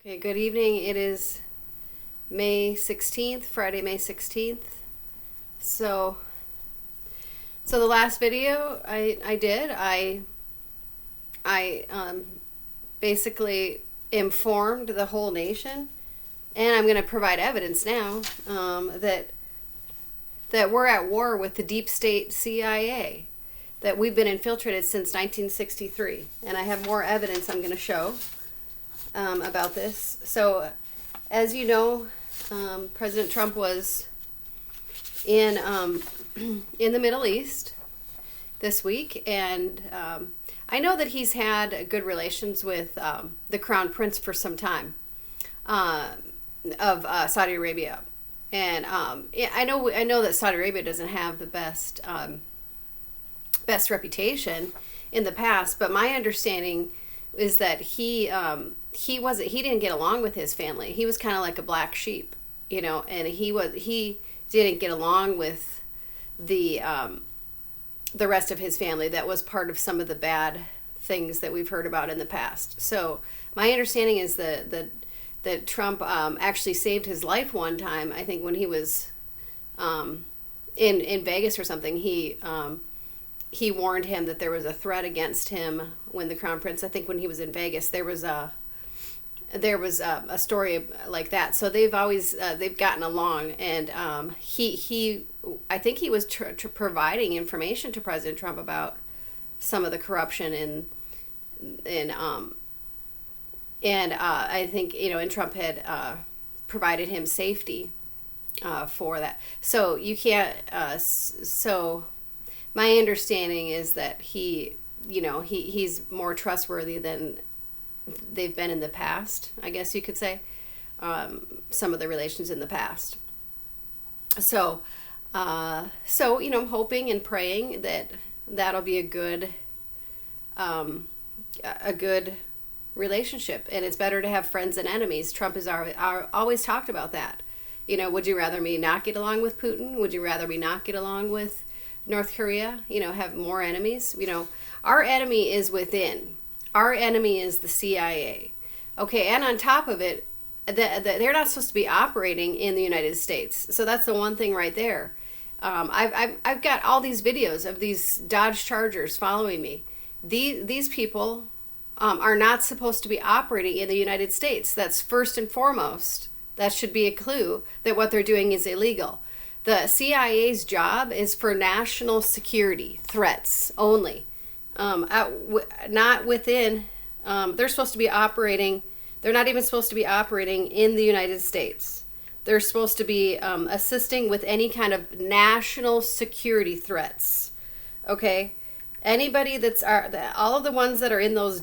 Okay, good evening. It is May 16th, Friday, May 16th. So, so the last video I did, I basically informed the whole nation, and I'm going to provide evidence now that we're at war with the deep state CIA, that we've been infiltrated since 1963, and I have more evidence I'm going to show about this. So, as you know, President Trump was in in the Middle East this week, and I know that he's had good relations with the Crown Prince for some time of Saudi Arabia, and I know that Saudi Arabia doesn't have the best reputation in the past, but my understanding is that he didn't get along with his family. He was kind of like a black sheep, and he didn't get along with the rest of his family. That was part of some of the bad things that we've heard about in the past. So my understanding is that Trump actually saved his life one time. I think when he was in Vegas or something, he warned him that there was a threat against him when the Crown Prince, I think when he was in Vegas, there was a story like that. So they've always they've gotten along, and I think he was providing information to President Trump about some of the corruption and I think and Trump had provided him safety for that. So you can't so my understanding is that he's more trustworthy than they've been in the past, I guess you could say, some of the relations in the past. So I'm hoping and praying that that'll be a good relationship, and it's better to have friends than enemies. Trump has always talked about that. Would you rather me not get along with Putin? Would you rather me not get along with North Korea? Have more enemies? Our enemy is within. Our enemy is the CIA. Okay, and on top of it, they're not supposed to be operating in the United States. So that's the one thing right there. I've got all these videos of these Dodge Chargers following me. These people are not supposed to be operating in the United States. That's first and foremost. That should be a clue that what they're doing is illegal. The CIA's job is for national security threats only. Not within, they're supposed to be operating, they're not even supposed to be operating in the United States. They're supposed to be assisting with any kind of national security threats. Okay? Anybody all of the ones that are in those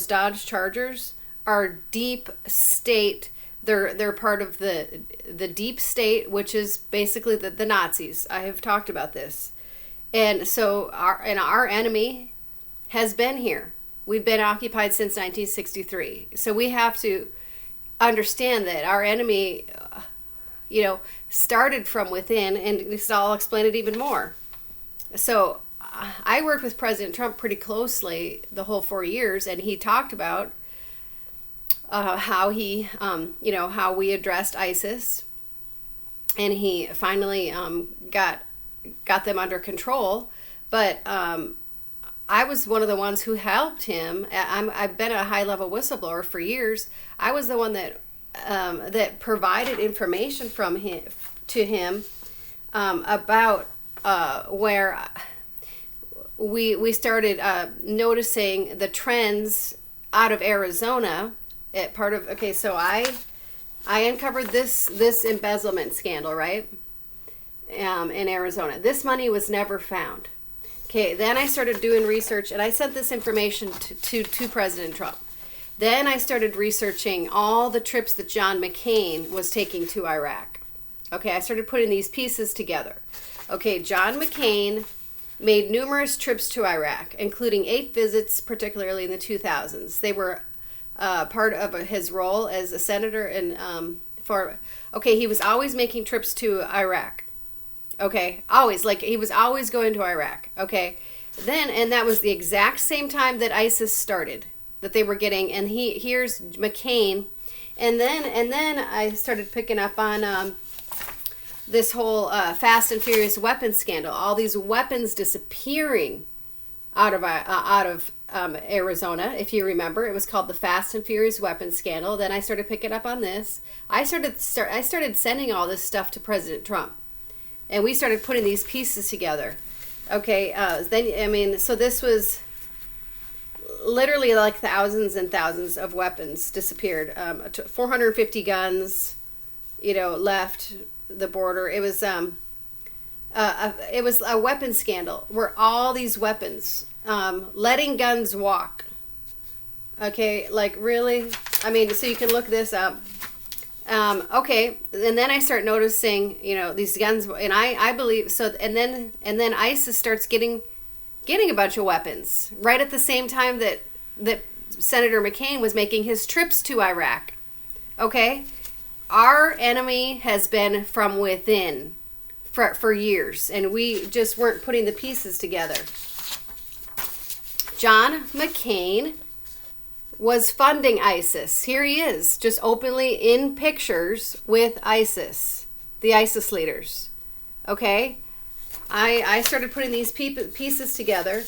Dodge Chargers are deep state. They're part of the deep state, which is basically the Nazis. I have talked about this. And so our enemy has been here. We've been occupied since 1963. So we have to understand that our enemy, started from within, and I'll explain it even more. So I worked with President Trump pretty closely the whole 4 years, and he talked about how how we addressed ISIS, and he finally got them under control. But I was one of the ones who helped him. I've been a high-level whistleblower for years. I was the one that provided information to him about where we started noticing the trends out of Arizona. So I uncovered this embezzlement scandal, right? In Arizona. This money was never found. Okay, then I started doing research, and I sent this information to President Trump. Then I started researching all the trips that John McCain was taking to Iraq. Okay, I started putting these pieces together. Okay, John McCain made numerous trips to Iraq, including 8 visits, particularly in the 2000s. They were part of his role as a senator, and he was always making trips to Iraq. Okay, always, he was always going to Iraq. Okay, and that was the exact same time that ISIS started. that they were getting. And here's McCain, and then I started picking up on this whole Fast and Furious weapons scandal. All these weapons disappearing out of Arizona. If you remember, it was called the Fast and Furious weapons scandal. Then I started picking up on this. I started sending all this stuff to President Trump, and we started putting these pieces together. Okay, so this was literally like thousands and thousands of weapons disappeared. 450 guns, left the border. It was a weapons scandal where all these weapons, letting guns walk. Okay, like really? I mean, so you can look this up. Okay, and then I start noticing, these guns, and I believe so. And then ISIS starts getting a bunch of weapons right at the same time that Senator McCain was making his trips to Iraq. Okay, our enemy has been from within for years, and we just weren't putting the pieces together. John McCain was funding ISIS. Here he is, just openly in pictures with ISIS, the ISIS leaders. Okay? I started putting these pieces together.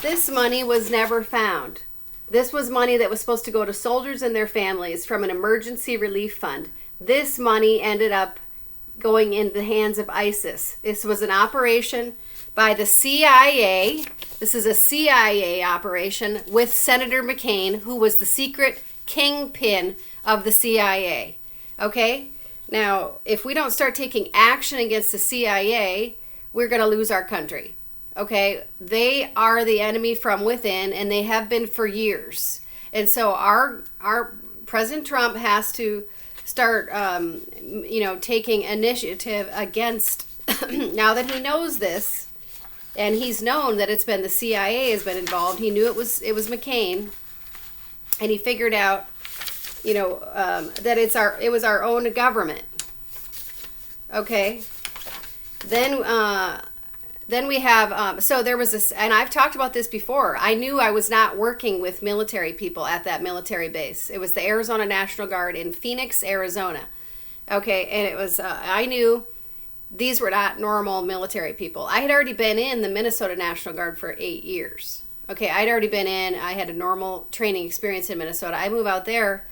This money was never found. This was money that was supposed to go to soldiers and their families from an emergency relief fund. This money ended up going in the hands of ISIS. This was an operation by the CIA. This is a CIA operation with Senator McCain, who was the secret kingpin of the CIA. Okay? Now, if we don't start taking action against the CIA, we're going to lose our country. Okay? They are the enemy from within, and they have been for years. And so our President Trump has to start, taking initiative against, now that he knows this, and he's known that it's been the CIA has been involved. He knew it was McCain, and he figured out, that it was our own government. Okay, then we have so there was this, and I've talked about this before. I knew I was not working with military people at that military base. It was the Arizona National Guard in Phoenix, Arizona. Okay, and it was I knew these were not normal military people. I had already been in the Minnesota National Guard for 8 years. Okay, I'd already been in. I had a normal training experience in Minnesota. I move out there.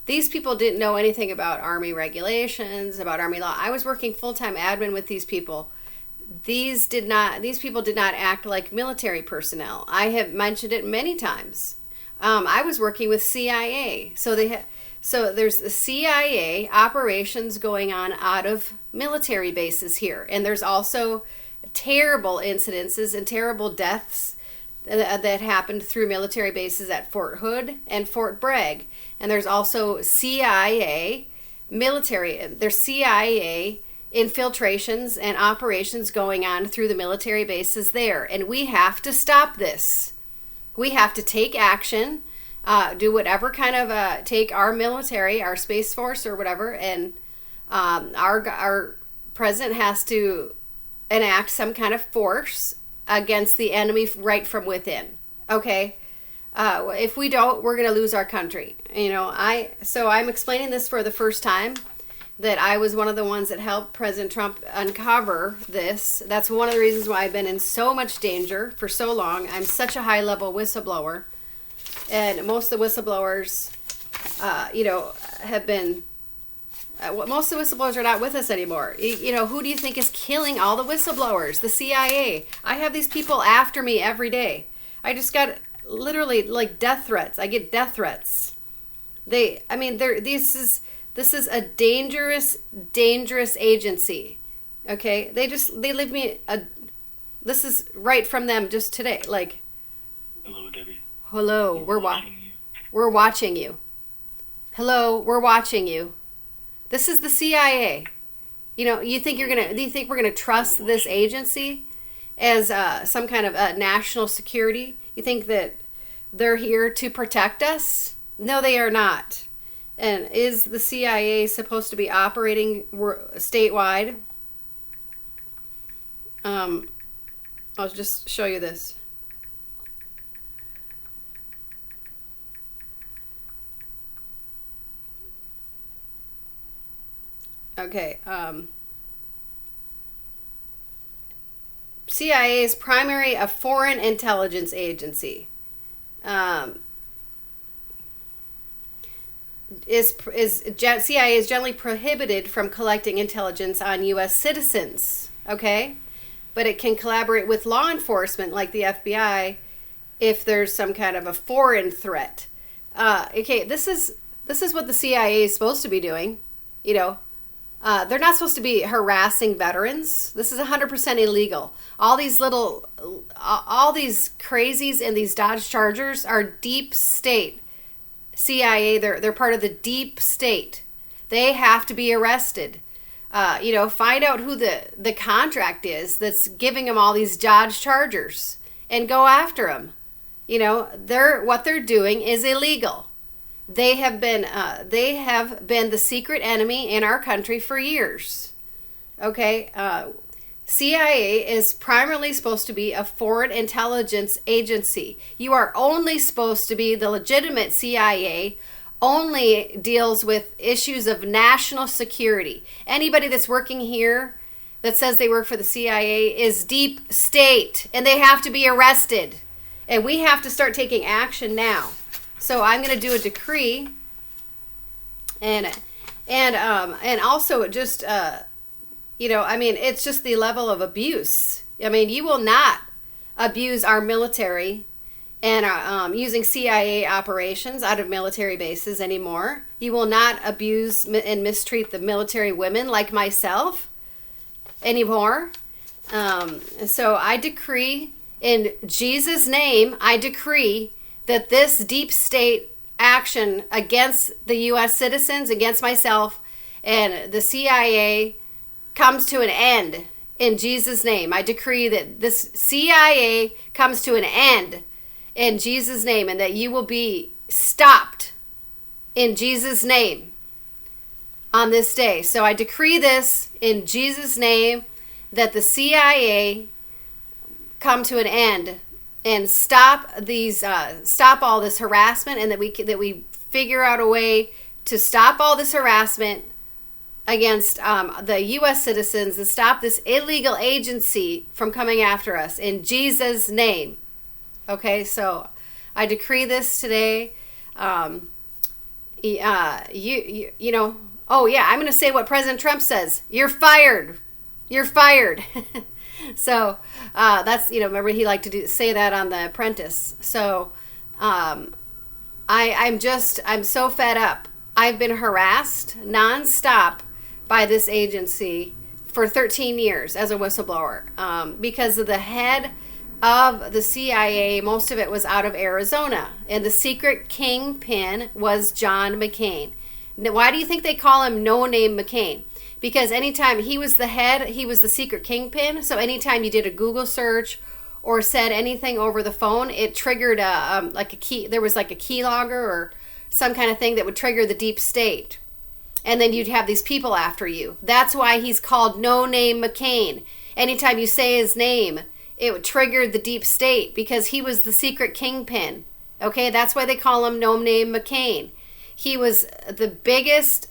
These people didn't know anything about Army regulations, about Army law. I was working full-time admin with these people. These people did not act like military personnel. I have mentioned it many times. I was working with CIA. So there's the CIA operations going on out of military bases here. And there's also terrible incidences and terrible deaths that happened through military bases at Fort Hood and Fort Bragg. And there's also CIA infiltrations and operations going on through the military bases there. And we have to stop this. We have to take action, do whatever kind of, take our military, our Space Force or whatever, and our president has to enact some kind of force against the enemy right from within. Okay? If we don't, we're going to lose our country. So I'm explaining this for the first time, that I was one of the ones that helped President Trump uncover this. That's one of the reasons why I've been in so much danger for so long. I'm such a high-level whistleblower. And most of the whistleblowers, have been... most of the whistleblowers are not with us anymore. Who do you think is killing all the whistleblowers? The CIA. I have these people after me every day. I just got literally like death threats. I get death threats. This is a dangerous agency. Okay? They leave me this is right from them just today. Like, hello, Debbie. Hello, we're watching you. We're watching you. Hello, we're watching you. This is the CIA. Do you think we're gonna trust this agency as some kind of national security? You think that they're here to protect us? No, they are not. And is the CIA supposed to be operating statewide? I'll just show you this. Okay. CIA is primary a foreign intelligence agency. Um, CIA is generally prohibited from collecting intelligence on U.S. citizens. Okay, but it can collaborate with law enforcement like the FBI if there's some kind of a foreign threat. Okay, this is what the CIA is supposed to be doing. You know, they're not supposed to be harassing veterans. This is 100% illegal. All these crazies in these Dodge Chargers are deep state CIA. They're part of the deep state. They have to be arrested. Find out who the contract is that's giving them all these Dodge Chargers and go after them. What they're doing is illegal. They have been the secret enemy in our country for years. Okay, CIA is primarily supposed to be a foreign intelligence agency. You are only supposed to be the legitimate CIA. Only deals with issues of national security. Anybody that's working here that says they work for the CIA is deep state, and they have to be arrested. And we have to start taking action now. So I'm going to do a decree, and also just it's just the level of abuse. I mean, you will not abuse our military and using CIA operations out of military bases anymore. You will not abuse and mistreat the military women like myself anymore. So I decree, in Jesus' name, I decree that this deep state action against the U.S. citizens, against myself, and the CIA comes to an end in Jesus' name. I decree that this CIA comes to an end in Jesus' name, and that you will be stopped in Jesus' name on this day. So I decree this in Jesus' name, that the CIA come to an end and stop all this harassment, and that we figure out a way to stop all this harassment against the U.S. citizens, and stop this illegal agency from coming after us in Jesus' name. Okay, so I decree this today. Oh yeah, I'm going to say what President Trump says. You're fired. You're fired. So that's, remember he liked to say that on The Apprentice. So I'm so fed up. I've been harassed nonstop by this agency for 13 years as a whistleblower because of the head of the CIA. Most of it was out of Arizona, and the secret kingpin was John McCain. Now, why do you think they call him No Name McCain? Because anytime he was the head, he was the secret kingpin. So anytime you did a Google search or said anything over the phone, it triggered a key. There was like a keylogger or some kind of thing that would trigger the deep state. And then you'd have these people after you. That's why he's called No Name McCain. Anytime you say his name, it triggered the deep state because he was the secret kingpin. Okay, that's why they call him No Name McCain. He was the biggest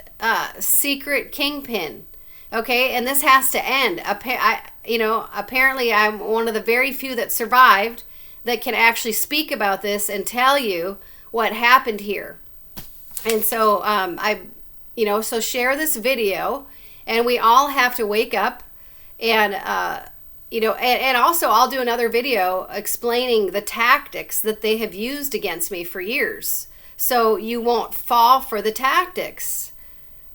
secret kingpin. Okay, and this has to end. Apparently I'm one of the very few that survived that can actually speak about this and tell you what happened here. And so so share this video, and we all have to wake up, and and also I'll do another video explaining the tactics that they have used against me for years, so you won't fall for the tactics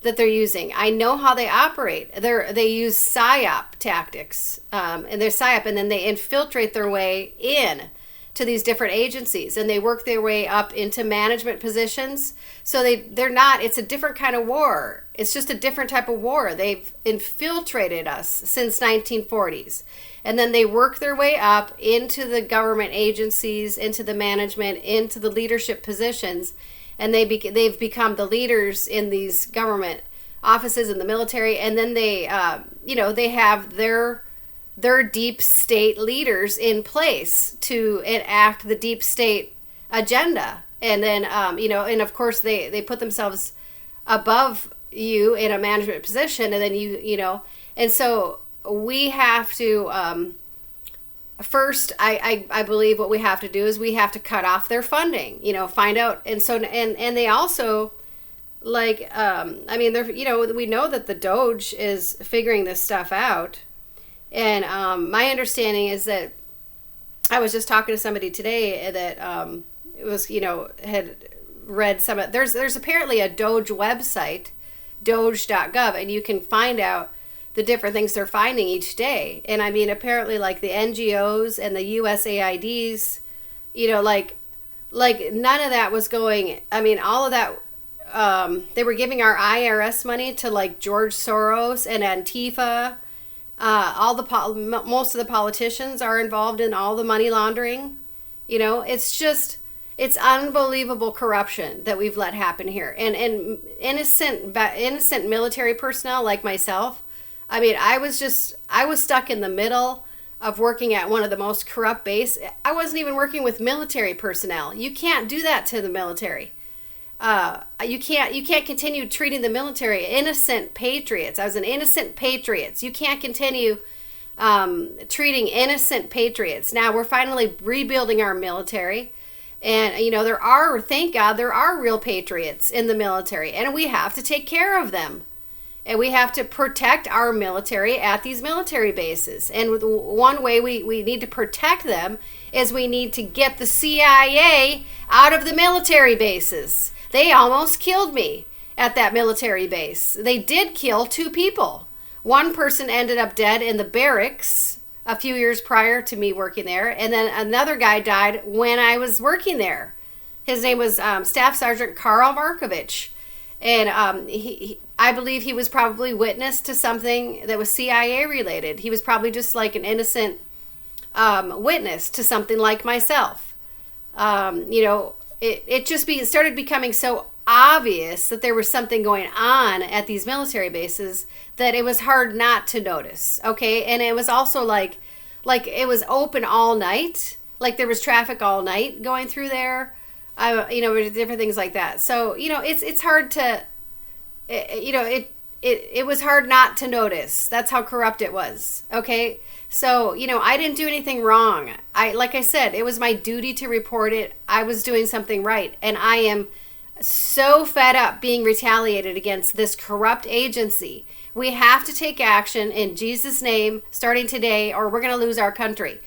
that they're using. I know how they operate. They use PSYOP tactics, and they're PSYOP, and then they infiltrate their way in to these different agencies, and they work their way up into management positions. So it's a different kind of war. It's just a different type of war. They've infiltrated us since 1940s. And then they work their way up into the government agencies, into the management, into the leadership positions. And they've become the leaders in these government offices in the military. And then they have their deep state leaders in place to enact the deep state agenda. And then, and of course they put themselves above you in a management position, and then and so we have to, first, I believe what we have to do is we have to cut off their funding, find out. And so, and they also, like, I mean, they're, we know that the Doge is figuring this stuff out. And my understanding is that I was just talking to somebody today that it was, had read some of, there's apparently a Doge website, doge.gov, and you can find out the different things they're finding each day. And I mean, apparently, like the NGOs and the USAIDs, like none of that was going, I mean, all of that, they were giving our IRS money to like George Soros and Antifa. Most of the politicians are involved in all the money laundering. It's unbelievable corruption that we've let happen here. And innocent military personnel like myself, I mean, I was stuck in the middle of working at one of the most corrupt base. I wasn't even working with military personnel. You can't do that to the military. You can't continue treating the military innocent patriots. I was an innocent patriots. You can't continue treating innocent patriots. Now we're finally rebuilding our military, and thank God there are real patriots in the military, and we have to take care of them. And we have to protect our military at these military bases. And one way we need to protect them is we need to get the CIA out of the military bases. They almost killed me at that military base. They did kill 2 people. One person ended up dead in the barracks a few years prior to me working there. And then another guy died when I was working there. His name was Staff Sergeant Karl Markovich. And I believe he was probably witness to something that was CIA related. He was probably just like an innocent witness to something like myself. It started becoming so obvious that there was something going on at these military bases that it was hard not to notice. Okay. And it was also like it was open all night. Like there was traffic all night going through there. Different things like that. So, it's hard to, it was hard not to notice. That's how corrupt it was. Okay. So, I didn't do anything wrong. Like I said, it was my duty to report it. I was doing something right. And I am so fed up being retaliated against this corrupt agency. We have to take action in Jesus' name starting today, or we're going to lose our country.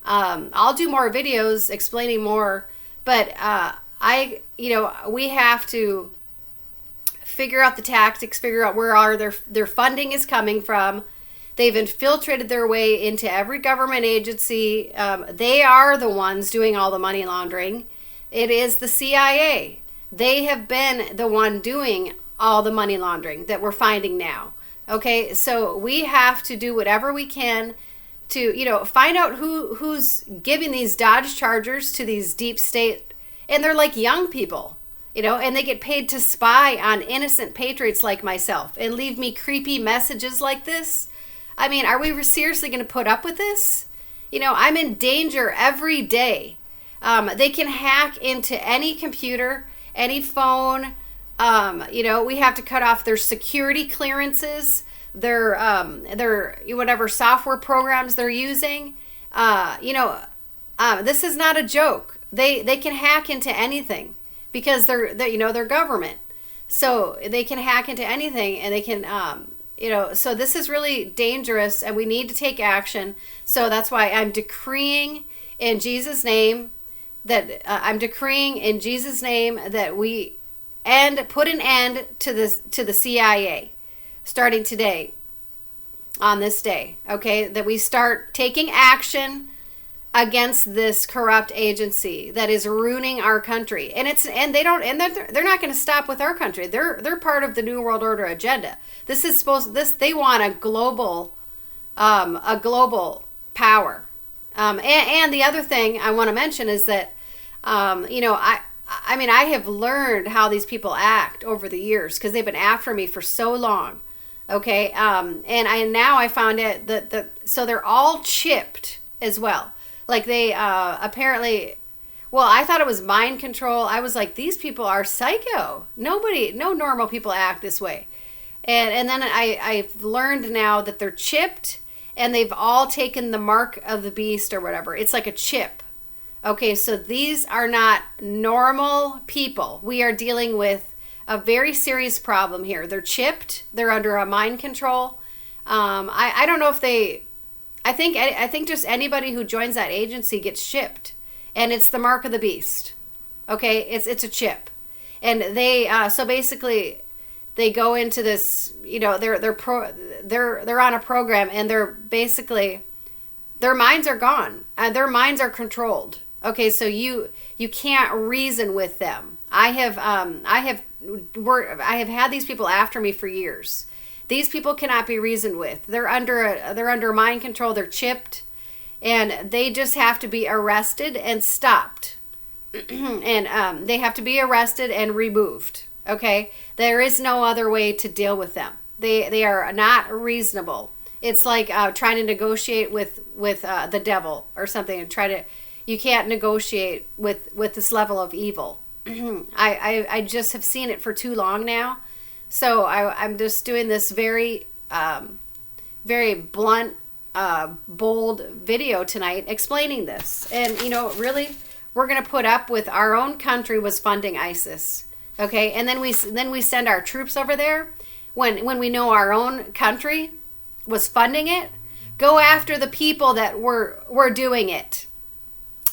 I'll do more videos explaining more, but we have to figure out the tactics, figure out where their funding is coming from. They've infiltrated their way into every government agency. They are the ones doing all the money laundering. It is the CIA. They have been the one doing all the money laundering that we're finding now. Okay, so we have to do whatever we can to, find out who's giving these Dodge Chargers to these deep state, and they're like young people, and they get paid to spy on innocent patriots like myself and leave me creepy messages like this. I mean, are we seriously going to put up with this? I'm in danger every day. They can hack into any computer, any phone. We have to cut off their security clearances, their whatever software programs they're using. This is not a joke. They can hack into anything because they're government. So they can hack into anything, and they can, so this is really dangerous, and we need to take action. So that's why I'm decreeing in Jesus' name that we put an end to the CIA starting today, on this day. Okay, that we start taking action against this corrupt agency that is ruining our country. And they're not going to stop with our country. They're part of the New World Order agenda. They want a global power. And the other thing I want to mention is that, I have learned how these people act over the years because they've been after me for so long. Okay. And I found it so they're all chipped as well. Like they, apparently, well, I thought it was mind control. I was like, these people are psycho. No normal people act this way. And then I've learned now that they're chipped, and they've all taken the mark of the beast or whatever. It's like a chip. Okay, so these are not normal people. We are dealing with a very serious problem here. They're chipped. They're under a mind control. I don't know if they. I think just anybody who joins that agency gets chipped, and it's the mark of the beast. Okay, it's a chip, and they so basically they go into this. You know, they're on a program, and they're basically their minds are gone. Their minds are controlled. Okay, so you can't reason with them. I have had these people after me for years. These people cannot be reasoned with. They're under mind control. They're chipped, and they just have to be arrested and stopped, and they have to be arrested and removed. Okay, there is no other way to deal with them. They are not reasonable. It's like trying to negotiate with the devil or something, and you can't negotiate with this level of evil. I just have seen it for too long now. So I'm just doing this very, very blunt, bold video tonight explaining this. And, really, we're going to put up with our own country was funding ISIS. Okay, and then we send our troops over there when we know our own country was funding it. Go after the people that were doing it.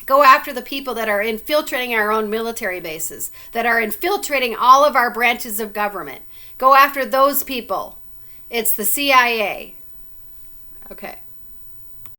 Go after the people that are infiltrating our own military bases, that are infiltrating all of our branches of government. Go after those people. It's the CIA. Okay.